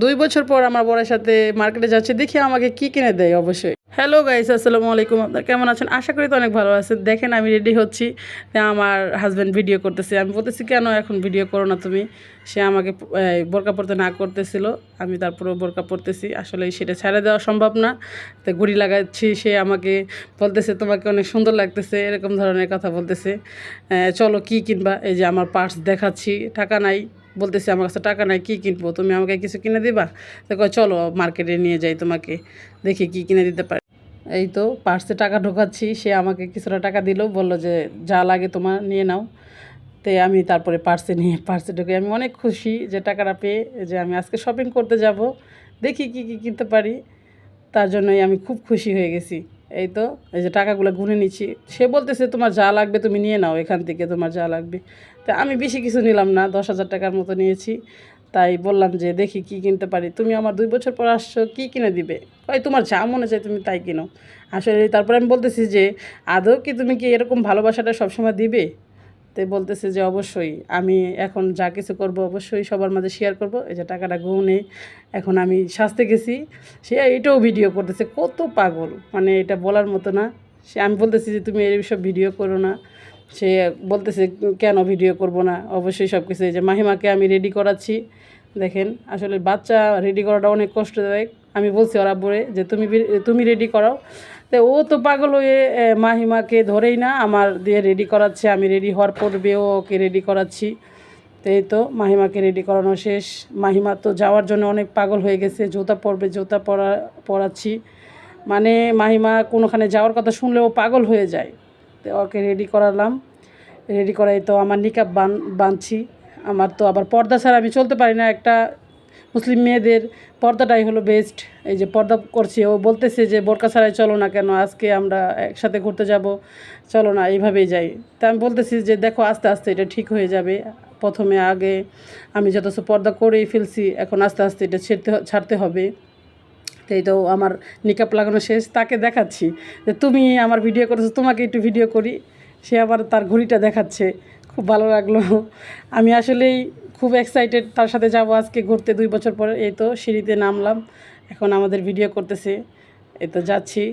2 বছর পর আমার বরের সাথে মার্কেটে যাচ্ছি, দেখি আমাকে কি কিনে দেয়। অবশ্যই হ্যালো গাইস, আসসালামু আলাইকুম। আপনারা কেমন আছেন? আশা করি তো অনেক ভালো আছেন। দেখেন আমি রেডি হচ্ছি, আমার হাজব্যান্ড ভিডিও করতেছে। আমি বলতেছি কেন এখন ভিডিও করো না তুমি? সে আমাকে বোরকা পরতে না করতেছিল, আমি তারপরেও বোরকা পরতেছি। আসলে সেটা ছেড়ে দেওয়া সম্ভব না, তো ঘুড়ি লাগাচ্ছি। সে আমাকে বলতেছে তোমাকে অনেক সুন্দর লাগতেছে, এরকম ধরনের কথা বলতেছে। চলো কি কিনবা? এই যে আমার পার্স দেখাচ্ছি, টাকা নাই। বলতেছে আমার কাছে টাকা নাই, কী কিনবো, তুমি আমাকে কিছু কিনে দিবা? তো কয় চলো মার্কেটে নিয়ে যাই তোমাকে, দেখি কি কিনে দিতে পারি। এই তো পার্সে টাকা ঢোকাচ্ছি, সে আমাকে কিছুটা টাকা দিল, বললো যে যা লাগে তোমার নিয়ে নাও। তো আমি তারপরে পার্সে ঢুকে আমি অনেক খুশি যে টাকাটা পেয়ে, যে আমি আজকে শপিং করতে যাব, দেখি কি কি কিনতে পারি। তার জন্যই আমি খুব খুশি হয়ে গেছি। এই তো এই যে টাকাগুলো গুনে নিচ্ছি। সে বলতেছে তোমার যা লাগবে তুমি নিয়ে নাও এখান থেকে, তোমার যা লাগবে। তা আমি বেশি কিছু নিলাম না, 10,000 টাকার মতো নিয়েছি। তাই বললাম যে দেখি কি কিনতে পারি। তুমি আমার 2 বছর পর আসছো, কী কিনে দিবে? ওই তোমার যা মনে চায় তুমি তাই কিনো। আসলে তারপরে আমি বলতেছি যে আদৌ কি তুমি কি এরকম ভালোবাসাটা সবসময় দিবে? তো বলতেছে যে অবশ্যই আমি এখন যা কিছু করব অবশ্যই সবার মাঝে শেয়ার করব। এই যে টাকাটা গুনে এখন আমি সাজতে গেছি, সে এটাও ভিডিও করতেছে। কত পাগল, মানে এটা বলার মতো না। সে আমি বলতেছি যে তুমি এইসব ভিডিও করো না। সে বলতেছে কেন ভিডিও করব না, অবশ্যই সব কিছু। এই যে মাহিমাকে আমি রেডি করাচ্ছি। দেখেন আসলে বাচ্চা রেডি করাটা অনেক কষ্টদায়ক। আমি বলছি ওরা বলে যে তুমি রেডি করাও। তো ও তো পাগল হয়ে মাহিমাকে ধরেই না আমার দিয়ে রেডি করাচ্ছে। আমি রেডি হওয়ার পূর্বেও ওকে রেডি করাচ্ছি। তো এই তো মাহিমাকে রেডি করানো শেষ। মাহিমা তো যাওয়ার জন্য অনেক পাগল হয়ে গেছে, জুতা পরবে, জুতা পরাচ্ছি। মানে মাহিমা কোনোখানে যাওয়ার কথা শুনলেও পাগল হয়ে যায়। তো ওকে রেডি করালাম। রেডি করাই তো আমার নিকাব বাঁধছি। আমার তো আবার পর্দা ছাড়া আমি চলতে পারি না। একটা মুসলিম মেয়েদের পর্দাটাই হলো বেস্ট। এই যে পর্দা করছি, ও বলতেছে যে বোরকা ছাড়াই চলো না কেন, আজকে আমরা একসাথে ঘুরতে যাব, চলো না এইভাবেই যাই। তা আমি বলতেছি যে দেখো আস্তে আস্তে এটা ঠিক হয়ে যাবে। প্রথমে আগে আমি যথেষ্ট পর্দা করেই ফেলছি, এখন আস্তে আস্তে এটা ছাড়তে হবে। তো এই তো আমার নিকাপ লাগানো শেষ, তাকে দেখাচ্ছি যে তুমি আমার ভিডিও করেছো, তোমাকে একটু ভিডিও করি। সে আবার তার ঘড়িটা দেখাচ্ছে, খুব ভালো লাগলো। আমি আসলেই খুব এক্সাইটেড, তার সাথে যাব আজকে ঘুরতে 2 বছর পরে। এই তো সিঁড়িতে নামলাম, এখন আমাদের ভিডিও করতেছে। এই তো যাচ্ছি।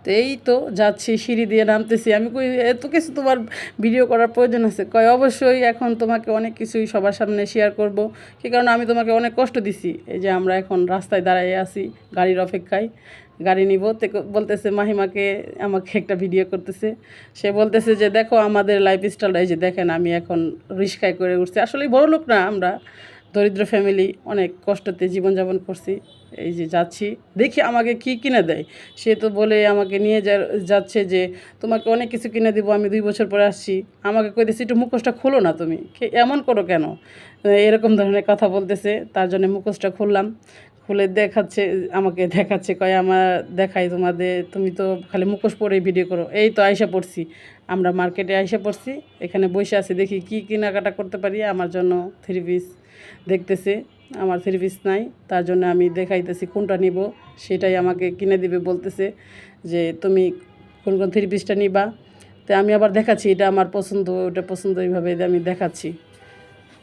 তো এই তো যাচ্ছি, সিঁড়ি দিয়ে নামতেছি। আমি কই এত কিছু তোমার ভিডিও করার প্রয়োজন আছে? কয় অবশ্যই, এখন তোমাকে অনেক কিছুই সবার সামনে শেয়ার করব। কী কারণ আমি তোমাকে অনেক কষ্ট দিছি। এই যে আমরা এখন রাস্তায় দাঁড়িয়ে আছি গাড়ির অপেক্ষায়, গাড়ি নিব। তো বলতেছে মাহিমাকে, আমাকে একটা ভিডিও করতেছে। সে বলতেছে যে দেখো আমাদের লাইফস্টাইলটা, এই যে দেখেন আমি এখন রিস্কায় করে উঠছি। আসলেই বড় লোক না আমরা, দরিদ্র ফ্যামিলি, অনেক কষ্টতে জীবনযাপন করছি। এই যে যাচ্ছি, দেখি আমাকে কি কিনে দেয়। সে তো বলে আমাকে নিয়ে যাচ্ছে যে তোমাকে অনেক কিছু কিনে দিব, আমি 2 বছর পরে আসছি। আমাকে কইতেছি একটু মুখোশটা খোলো না, তুমি এমন করো কেন? এরকম ধরনের কথা বলতেছে। তার জন্য মুখোশটা খুললাম, খুলে দেখাচ্ছে, আমাকে দেখাচ্ছে, কয় আমার দেখাই তোমাদের, তুমি তো খালি মুখোশ পরেই ভিডিও করো। এই তো আইসা পড়ছি, আমরা মার্কেটে আইসা পড়ছি। এখানে বসে আছি, দেখি কি কেনাকাটা করতে পারি। আমার জন্য 3 পিস দেখতেছে, আমার 3 পিস নাই। তার জন্য আমি দেখাইতেছি কোনটা নিব, সেটাই আমাকে কিনে দিবে। বলতেছে যে তুমি কোন 3 পিসটা নিবা। তো আমি আবার দেখাচ্ছি এটা আমার পছন্দ, ওটা পছন্দ, এইভাবে আমি দেখাচ্ছি।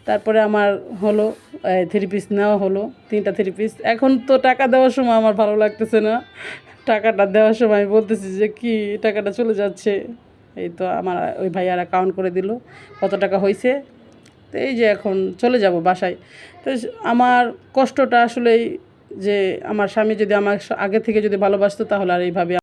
তারপরে আমার হলো 3 পিস নেওয়া হলো, 3টা 3 পিস। এখন তো টাকা দেওয়ার সময় আমার ভালো লাগতেছে না। টাকাটা দেওয়ার সময় আমি বলতেছি যে কি টাকাটা চলে যাচ্ছে। এই তো আমার ওই ভাইয়ারা কাউন্ট করে দিল কত টাকা হয়েছে। তো এই যে এখন চলে যাব বাসায়। তো আমার কষ্টটা আসলেই, যে আমার স্বামী যদি আমার আগে থেকে যদি ভালোবাসতো তাহলে আর এইভাবে